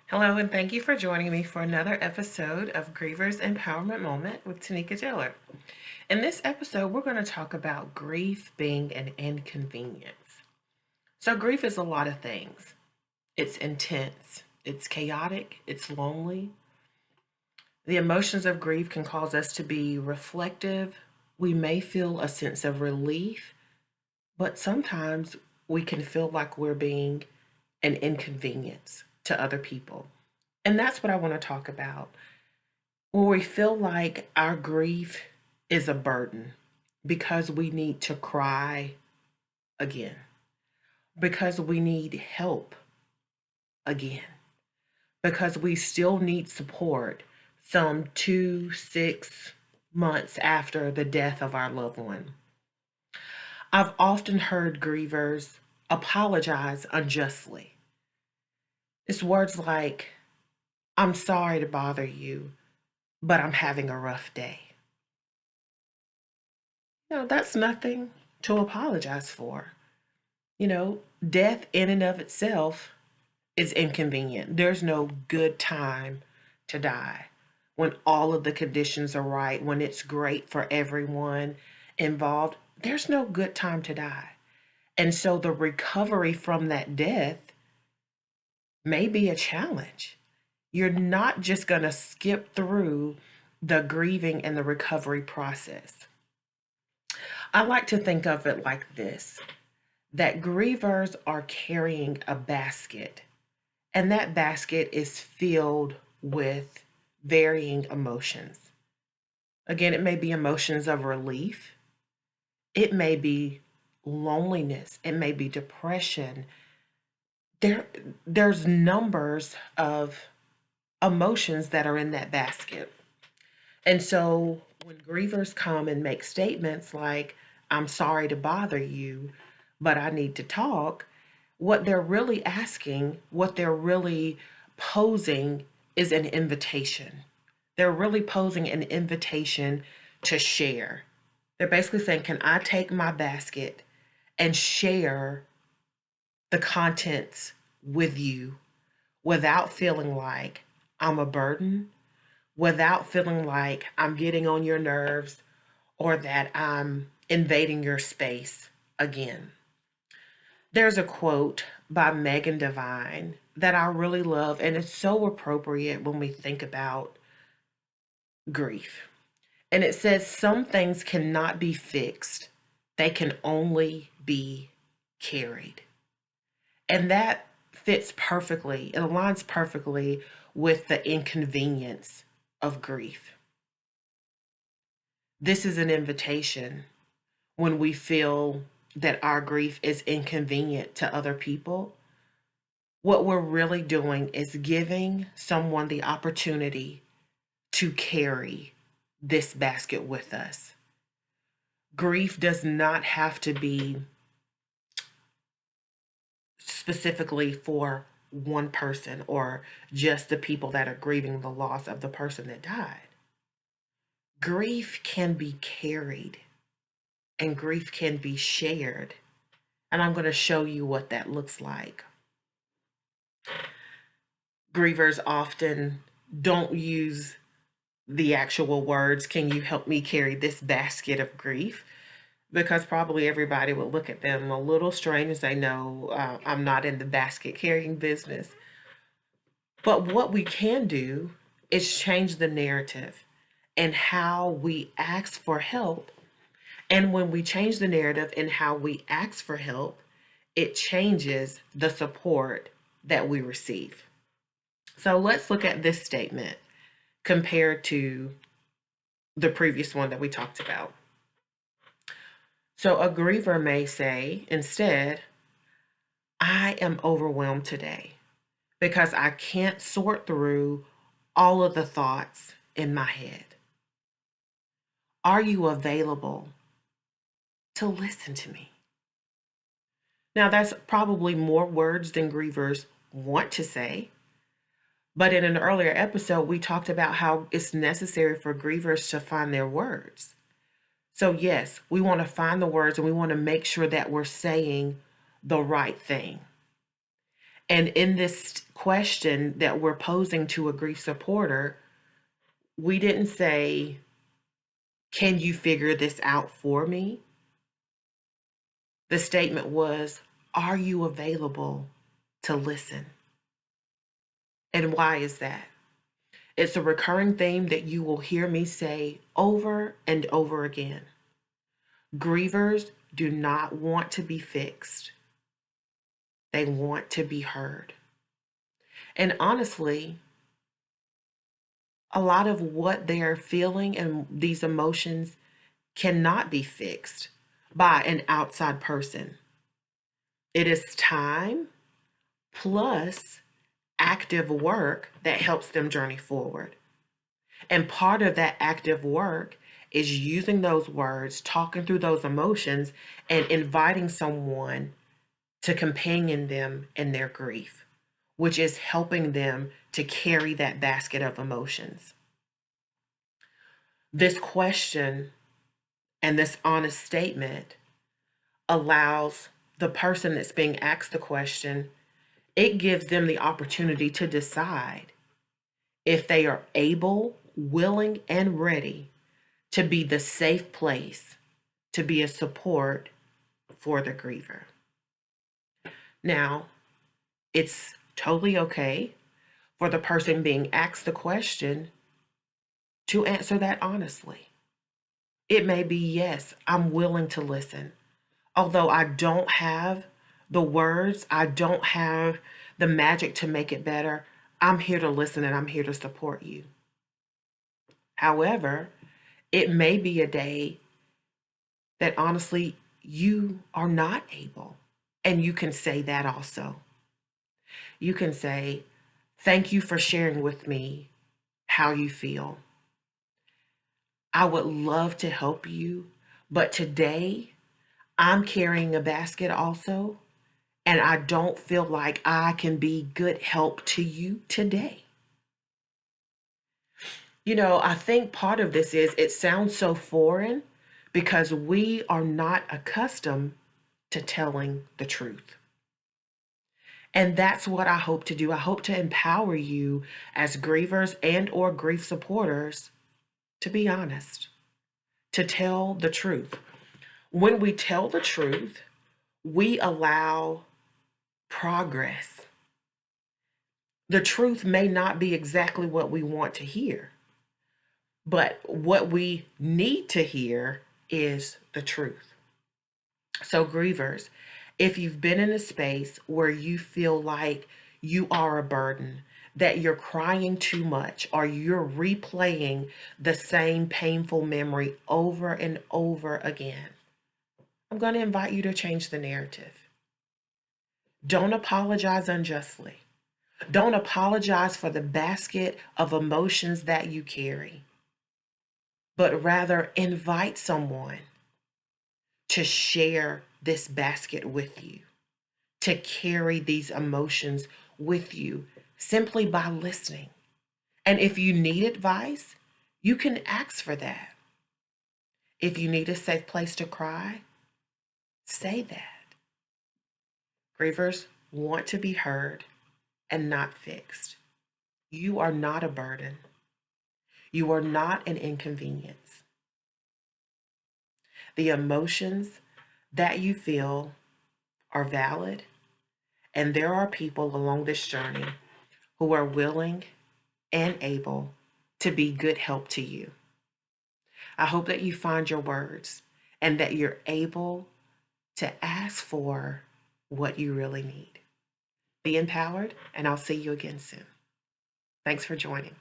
Hello, and thank you for joining me for another episode of Griever's Empowerment Moment with Tanika Taylor. In this episode, we're going to talk about grief being an inconvenience. So, grief is a lot of things. It's intense, it's chaotic, it's lonely. The emotions of grief can cause us to be reflective. We may feel a sense of relief, but sometimes we can feel like we're being an inconvenience to other people. And that's what I want to talk about. When we feel like our grief is a burden because we need to cry again, because we need help again, because we still need support some 2, 6 months after the death of our loved one. I've often heard grievers apologize unjustly. It's words like, I'm sorry to bother you, but I'm having a rough day. That's nothing to apologize for. Death in and of itself is inconvenient. There's no good time to die when all of the conditions are right, when it's great for everyone involved. There's no good time to die. And so the recovery from that death may be a challenge. You're not just going to skip through the grieving and the recovery process. I like to think of it like this, that grievers are carrying a basket, and that basket is filled with varying emotions. Again, it may be emotions of relief, it may be loneliness, it may be depression. There's numbers of emotions that are in that basket. And so when grievers come and make statements like, I'm sorry to bother you, but I need to talk, what they're really asking, what they're really posing is an invitation. They're really posing an invitation to share. They're basically saying, can I take my basket and share the contents with you without feeling like I'm a burden, without feeling like I'm getting on your nerves or that I'm invading your space again. There's a quote by Megan Devine that I really love, and it's so appropriate when we think about grief. And it says, some things cannot be fixed, they can only be carried. And that fits perfectly, it aligns perfectly with the inconvenience of grief. This is an invitation when we feel that our grief is inconvenient to other people. What we're really doing is giving someone the opportunity to carry this basket with us. Grief does not have to be specifically for one person or just the people that are grieving the loss of the person that died. Grief can be carried and grief can be shared. And I'm going to show you what that looks like. Grievers often don't use the actual words, can you help me carry this basket of grief? Because probably everybody would look at them a little strange and say, no, I'm not in the basket carrying business. But what we can do is change the narrative and how we ask for help. And when we change the narrative and how we ask for help, it changes the support that we receive. So let's look at this statement compared to the previous one that we talked about. So a griever may say instead, I am overwhelmed today because I can't sort through all of the thoughts in my head. Are you available to listen to me? Now, that's probably more words than grievers want to say. But in an earlier episode, we talked about how it's necessary for grievers to find their words. So, yes, we want to find the words and we want to make sure that we're saying the right thing. And in this question that we're posing to a grief supporter, we didn't say, can you figure this out for me? The statement was, are you available to listen? And why is that? It's a recurring theme that you will hear me say over and over again. Grievers do not want to be fixed. They want to be heard. And honestly, a lot of what they're feeling and these emotions cannot be fixed by an outside person. It is time plus active work that helps them journey forward. And part of that active work is using those words, talking through those emotions, and inviting someone to companion them in their grief, which is helping them to carry that basket of emotions. This question and this honest statement allows the person that's being asked the question, it gives them the opportunity to decide if they are able, willing, and ready to be the safe place to be a support for the griever. Now, it's totally okay for the person being asked the question to answer that honestly. It may be, yes, I'm willing to listen. Although I don't have the words, I don't have the magic to make it better, I'm here to listen and I'm here to support you. However, it may be a day that honestly you are not able, and you can say that also. You can say, thank you for sharing with me how you feel. I would love to help you, but today I'm carrying a basket also, and I don't feel like I can be good help to you today. I think part of this is it sounds so foreign because we are not accustomed to telling the truth. And that's what I hope to do. I hope to empower you as grievers and or grief supporters to be honest, to tell the truth. When we tell the truth, we allow progress. The truth may not be exactly what we want to hear, but what we need to hear is the truth. So, grievers, if you've been in a space where you feel like you are a burden, that you're crying too much, or you're replaying the same painful memory over and over again, I'm going to invite you to change the narrative. Don't apologize unjustly. Don't apologize for the basket of emotions that you carry, but rather invite someone to share this basket with you, to carry these emotions with you simply by listening. And if you need advice, you can ask for that. If you need a safe place to cry, say that. Grievers want to be heard and not fixed. You are not a burden. You are not an inconvenience. The emotions that you feel are valid, and there are people along this journey who are willing and able to be good help to you. I hope that you find your words and that you're able to ask for what you really need. Be empowered, and I'll see you again soon. Thanks for joining.